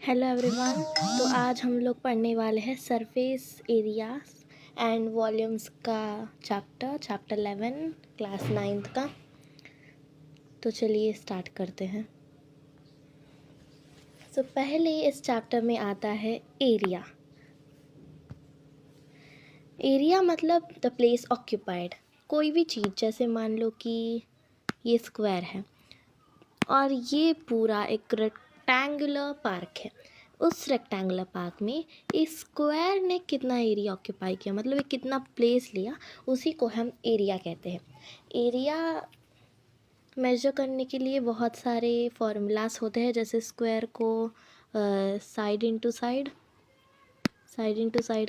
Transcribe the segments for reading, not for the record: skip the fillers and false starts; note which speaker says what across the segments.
Speaker 1: Hello everyone. तो आज हम लोग पढ़ने वाले हैं सरफेस एरियाज एंड वॉल्यूम्स का चैप्टर 11 क्लास 9th का। तो चलिए स्टार्ट करते हैं। पहले इस चैप्टर में आता है एरिया। एरिया मतलब द प्लेस ऑक्यूपाइड। कोई भी चीज़, जैसे मान लो कि ये स्क्वायर है और ये पूरा एक रेक्टेंगुलर पार्क है। उस रेक्टेंगुलर पार्क में इस स्क्वायर ने कितना एरिया ऑक्यूपाई किया, मतलब ये कितना प्लेस लिया, उसी को हम एरिया कहते हैं। एरिया मेजर करने के लिए बहुत सारे फॉर्मूलास होते हैं, जैसे स्क्वायर को साइड इंटू साइड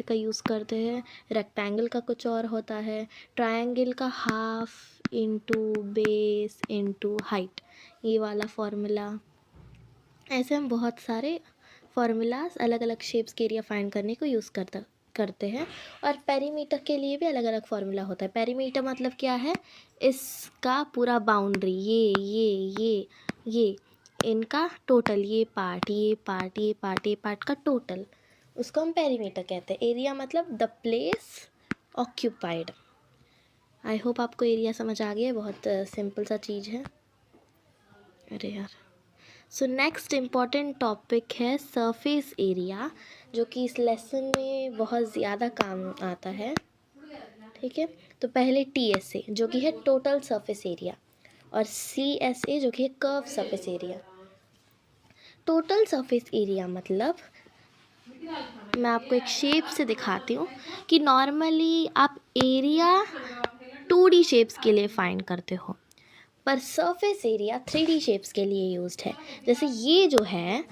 Speaker 1: का यूज़ करते हैं। रेक्टेंगल का कुछ और होता है, ट्रायंगल का half into base into height, ये वाला फॉर्मूला। ऐसे हम बहुत सारे फार्मूलाज अलग अलग शेप्स के एरिया फाइंड करने को यूज़ करते हैं। और पेरीमीटर के लिए भी अलग अलग फार्मूला होता है। पेरीमीटर मतलब क्या है, इसका पूरा बाउंड्री, ये इनका टोटल, ये पार्ट का टोटल, उसको हम पेरीमीटर कहते हैं। एरिया मतलब the place occupied. I hope आपको एरिया समझ आ गया। बहुत सिंपल सा चीज़ है। अरे यार। नेक्स्ट इम्पॉर्टेंट टॉपिक है सरफेस एरिया, जो कि इस लेसन में बहुत ज़्यादा काम आता है। ठीक है, तो पहले TSA जो कि है टोटल सरफेस एरिया, और CSA जो कि है curve surface area. Total surface area मतलब, मैं आपको एक शेप से दिखाती हूँ कि नॉर्मली आप एरिया 2D शेप्स के लिए फाइंड करते हो, पर सरफेस एरिया 3D शेप्स के लिए यूज्ड है। जैसे ये जो है,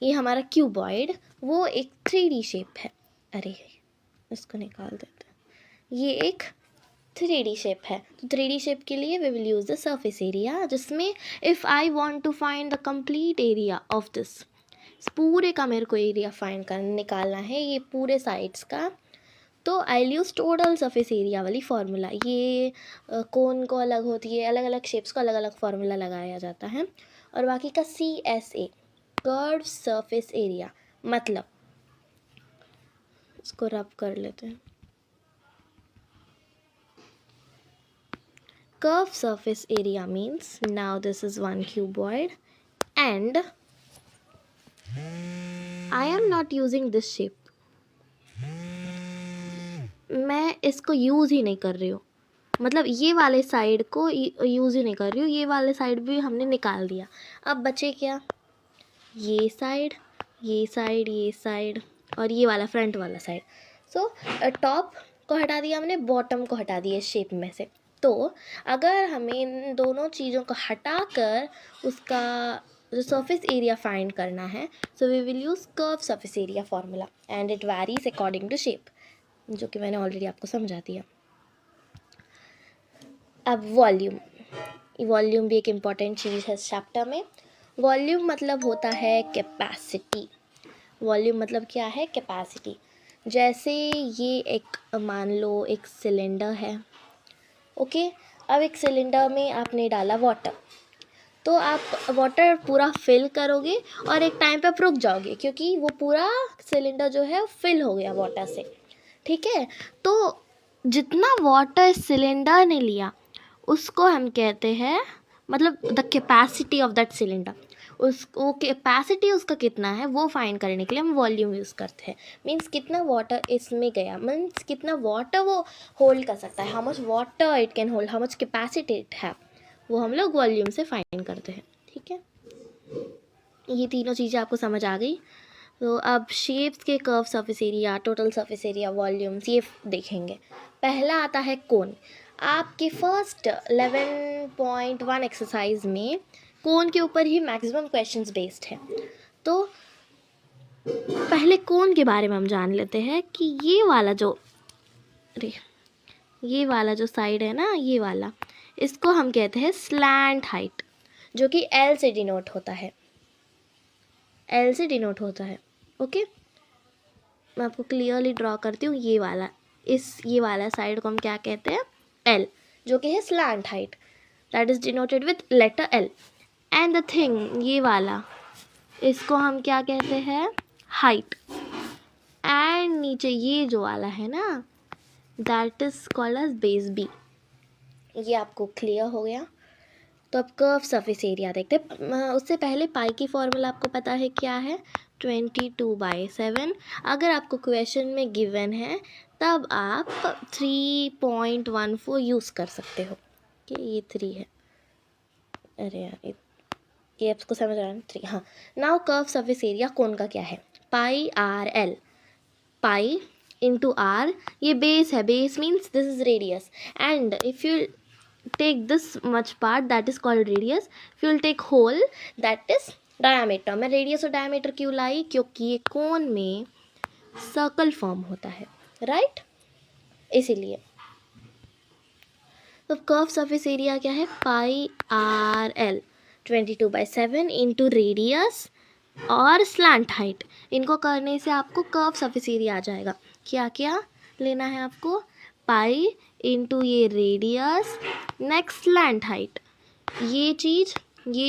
Speaker 1: ये हमारा क्यूबॉइड, वो एक 3D शेप है। अरे इसको निकाल देते हैं। ये एक 3D शेप है, तो 3D शेप के लिए we will use the surface area, जिसमें if I want to find the complete area of this, पूरे का मेरे को एरिया फाइंड कर निकालना है, ये पूरे साइड्स का, तो आई यूज़ टोटल सरफेस एरिया वाली फार्मूला। ये कोन को अलग होती है, अलग अलग शेप्स को अलग अलग फार्मूला लगाया जाता है। और बाकी का CSA कर्व सरफेस एरिया, मतलब इसको रब कर लेते हैं। Curve surface area means, now this is one cuboid and I am not using this shape. मैं इसको यूज़ ही नहीं कर रही हूँ, मतलब ये वाले साइड को यूज़ ही नहीं कर रही हूँ, ये वाले साइड भी हमने निकाल दिया। अब बचे क्या, ये साइड और ये वाला फ्रंट वाला साइड। सो टॉप को हटा दिया हमने, बॉटम को हटा दिया शेप में से। तो अगर हमें इन दोनों चीज़ों को हटाकर उसका जो सरफेस एरिया फाइंड करना है, so we will use curve surface area formula and it varies according to shape, जो कि मैंने ऑलरेडी आपको समझा दिया। अब वॉल्यूम भी एक इम्पॉर्टेंट चीज़ है इस चैप्टर में। वॉल्यूम मतलब होता है कैपेसिटी। वॉल्यूम मतलब क्या है, कैपेसिटी। जैसे ये एक, मान लो एक सिलेंडर है, ओके। अब एक सिलेंडर में आपने डाला वाटर, तो आप वाटर पूरा फिल करोगे और एक टाइम पे रुक जाओगे, क्योंकि वो पूरा सिलेंडर जो है फिल हो गया वाटर से। ठीक है, तो जितना वाटर सिलेंडर ने लिया उसको हम कहते हैं, मतलब the capacity of that cylinder. वो कैपेसिटी उसका कितना है वो फाइंड करने के लिए हम वॉल्यूम यूज़ करते हैं। मीन्स कितना वाटर इसमें गया, मीन्स कितना वाटर वो होल्ड कर सकता है, how much water it can hold, how much capacity it है, वो हम लोग वॉल्यूम से फाइंड करते हैं। ठीक है, ये तीनों चीज़ें आपको समझ आ गई। तो अब शेप्स के curve surface area, total surface area, volumes, ये देखेंगे। पहला आता है कोन। आपके फर्स्ट 11.1 एक्सरसाइज में कोन के ऊपर ही मैक्सिमम क्वेश्चंस बेस्ड है। तो पहले कोन के बारे में हम जान लेते हैं कि ये वाला जो साइड है ना, ये वाला, इसको हम कहते हैं स्लैंट हाइट, जो कि L से डिनोट होता है। ओके, मैं आपको क्लियरली ड्रॉ करती हूँ। ये वाला साइड को हम क्या कहते हैं, L, जो कि है slant height, that is denoted with letter L। And the thing, ये वाला इसको हम क्या कहते हैं, हाइट। एंड नीचे ये जो वाला है ना, that is called as base B. ये आपको क्लियर हो गया। तो अब कर्व सरफेस एरिया देखते हैं। उससे पहले पाई की फॉर्मूला आपको पता है क्या है, 22/7। अगर आपको क्वेश्चन में गिवन है तब आप 3.14 यूज़ कर सकते हो कि ये 3 है। अरे यार ये आपको समझ आ रहा है, 3। हाँ, नाउ कर्व सरफेस एरिया कौन का क्या है, pi r l. Pi into r, ये बेस है, base means this is radius, and if you take this much part that is called radius, if you will take whole that is diameter। मैं radius और diameter क्यों लाई, क्योंकि ये कोन में circle form होता है, राइट, इसीलिए। तो कर्व सरफेस एरिया क्या है, pi r L 22/7 into radius और स्लैंट हाइट। इनको करने से आपको कर्व सरफेस एरिया आ जाएगा। क्या क्या लेना है आपको, पाई इंटू ये रेडियस, नेक्स्ट स्लैंट हाइट, ये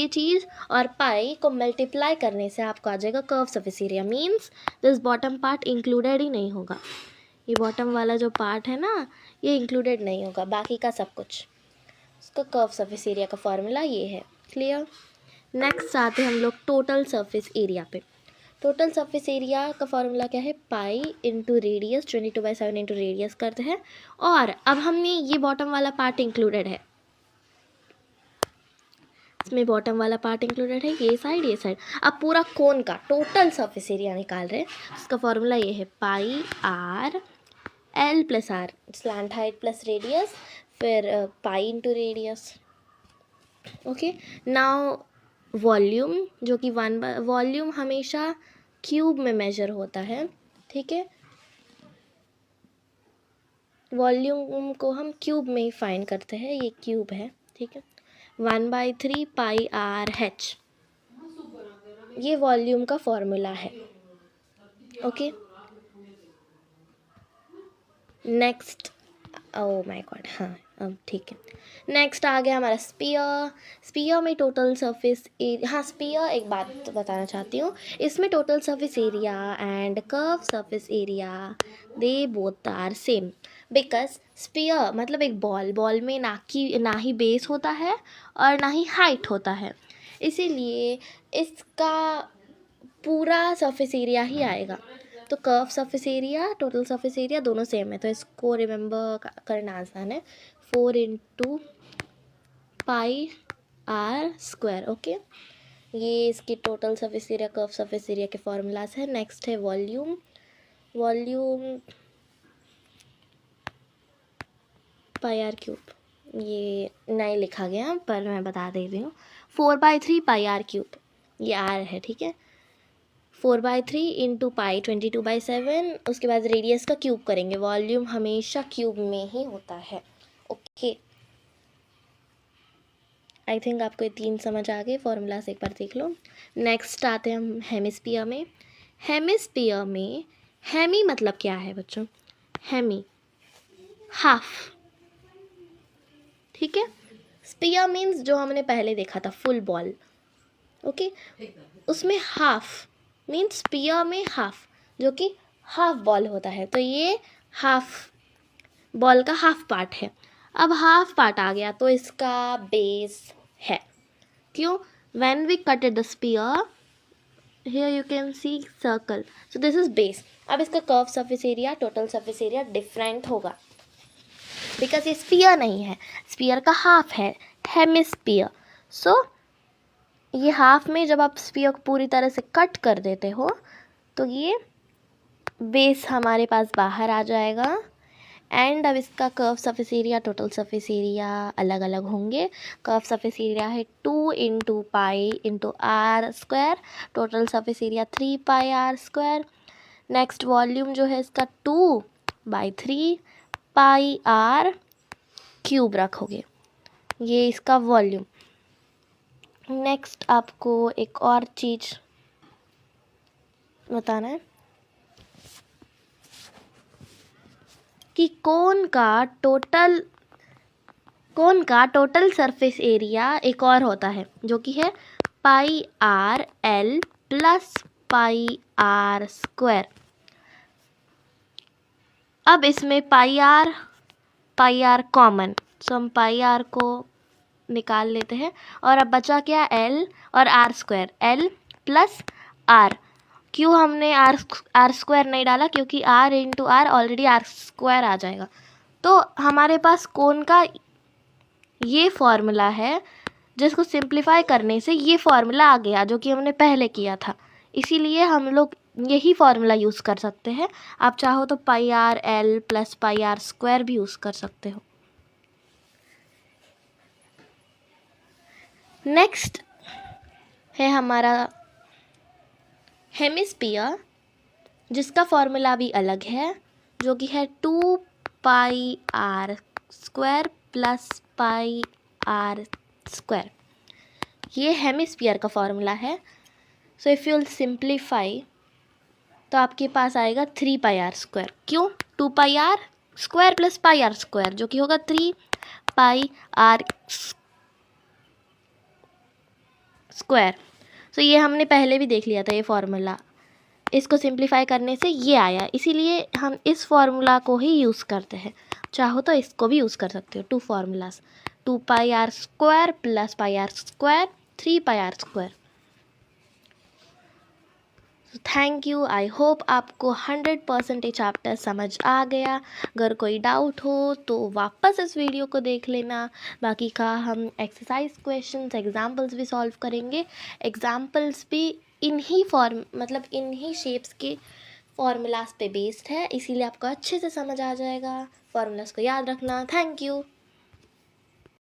Speaker 1: चीज़ और पाई को मल्टीप्लाई करने से आपको आ जाएगा curve surface area. Means this bottom part included ही नहीं होगा, ये बॉटम वाला जो पार्ट है ना ये इंक्लूडेड नहीं होगा, बाकी का सब कुछ। इसका कर्व सरफेस एरिया का फॉर्मूला ये है, क्लियर। नेक्स्ट आते हैं हम लोग टोटल सरफेस एरिया पे। टोटल सरफेस एरिया का फॉर्मूला क्या है, पाई इंटू रेडियस, 22/7 इंटू रेडियस करते हैं। और अब हमने ये बॉटम वाला पार्ट इंक्लूडेड है, इसमें बॉटम वाला पार्ट इंक्लूडेड है, ये साइड। अब पूरा कोन का टोटल सरफेस एरिया निकाल रहे हैं, उसका फॉर्मूला ये है, pi r l plus r, slant height plus radius, फिर pi into radius. Okay, now volume, जो कि वॉल्यूम हमेशा क्यूब में मेजर होता है, ठीक है, वॉल्यूम को हम क्यूब में ही फाइंड करते हैं, ये क्यूब है, ठीक है। 1/3 पाई आर एच, ये वॉल्यूम का फॉर्मूला है, okay. Next, oh my God, हाँ अब ठीक है। नेक्स्ट आ गया हमारा स्पीयर में टोटल सरफेस एरिया। हाँ, स्पीयर, एक बात बताना चाहती हूँ, इसमें total surface area and curve surface area they both are same, because sphere मतलब एक बॉल में ना ही बेस होता है और ना ही हाइट होता है, इसीलिए इसका पूरा सरफेस एरिया ही आएगा। तो curve surface area, total surface area दोनों सेम है, तो इसको रिमेंबर करना आसान है, 4 into pi are square, okay. ये इसकी total surface area, curve surface area के फॉर्मूलाज है। नेक्स्ट है वॉल्यूम पाई आर क्यूब, ये नहीं लिखा गया पर मैं बता दे रही हूँ, 4/3 पाई आर क्यूब, ये आर है, ठीक है। 4/3 इंटू पाई 22/7, उसके बाद रेडियस का क्यूब करेंगे, वॉल्यूम हमेशा क्यूब में ही होता है, ओके। आई थिंक आपको ये 3 समझ आ गए, फॉर्मूला से एक बार देख लो। नेक्स्ट आते हैं हम हेमिस्फीयर में। हेमिस्फीयर में हेमी मतलब क्या है बच्चों, हेमी हाफ, ठीक है। स्पीयर मीन्स जो हमने पहले देखा था फुल बॉल, ओके, उसमें हाफ मीन्स स्पीयर में हाफ, जो कि हाफ बॉल होता है, तो ये हाफ बॉल का हाफ पार्ट है। अब हाफ पार्ट आ गया तो इसका बेस है, क्यों, when we cutted the sphere here you can see circle, so this is base. अब इसका curve surface area, total surface area different होगा, बिकॉज ये स्पीयर नहीं है, स्पीयर का हाफ है, हेमिस्फीयर। सो ये हाफ में जब आप स्पीयर को पूरी तरह से कट कर देते हो तो ये बेस हमारे पास बाहर आ जाएगा। एंड अब इसका curve surface area, total surface area अलग अलग होंगे। कर्व सरफेस एरिया है 2 into pi into r square, total surface area 3 pi are square. Next volume जो है इसका 2/3 पाई आर क्यूब रखोगे, ये इसका वॉल्यूम। नेक्स्ट आपको एक और चीज़ बताना है कि कोन का टोटल सरफेस एरिया एक और होता है, जो कि है pi r l plus pi are square. अब इसमें पाई आर कॉमन, सो हम पाई आर को निकाल लेते हैं और अब बचा क्या, एल और r square, l plus r. क्यों हमने आर स्क्वायर नहीं डाला, क्योंकि r into r already r square आ जाएगा। तो हमारे पास कोण का ये फॉर्मूला है जिसको सिंप्लीफाई करने से ये फॉर्मूला आ गया जो कि हमने पहले किया था, इसीलिए हम लोग यही फॉर्मूला यूज़ कर सकते हैं। आप चाहो तो pi r l plus pi are square भी यूज़ कर सकते हो। नेक्स्ट है हमारा हेमिस्फीयर, जिसका फॉर्मूला भी अलग है, जो कि है 2 pi are square plus pi are square. ये हेमिस्फीयर का फॉर्मूला है। So if you will simplify तो आपके पास आएगा 3 पाई आर स्क्वायर। क्यों, 2 pi are square plus pi are square, जो कि होगा 3 पाई आर स्क्वायर। सो ये हमने पहले भी देख लिया था ये फॉर्मूला, इसको सिंप्लीफाई करने से ये आया, इसीलिए हम इस फॉर्मूला को ही यूज़ करते हैं। चाहो तो इसको भी यूज़ कर सकते हो, 2 formulas, 2 pi are square plus pi are square, 3 pi are square. Thank you, I hope आपको 100% ये चैप्टर समझ आ गया। अगर कोई डाउट हो तो वापस इस वीडियो को देख लेना। बाकी का हम एक्सरसाइज क्वेश्चंस एग्जाम्पल्स भी सॉल्व करेंगे। एग्जाम्पल्स भी इन्हीं शेप्स के फॉर्मूलाज पे बेस्ड है, इसीलिए आपको अच्छे से समझ आ जाएगा। फॉर्मूलाज को याद रखना। Thank you.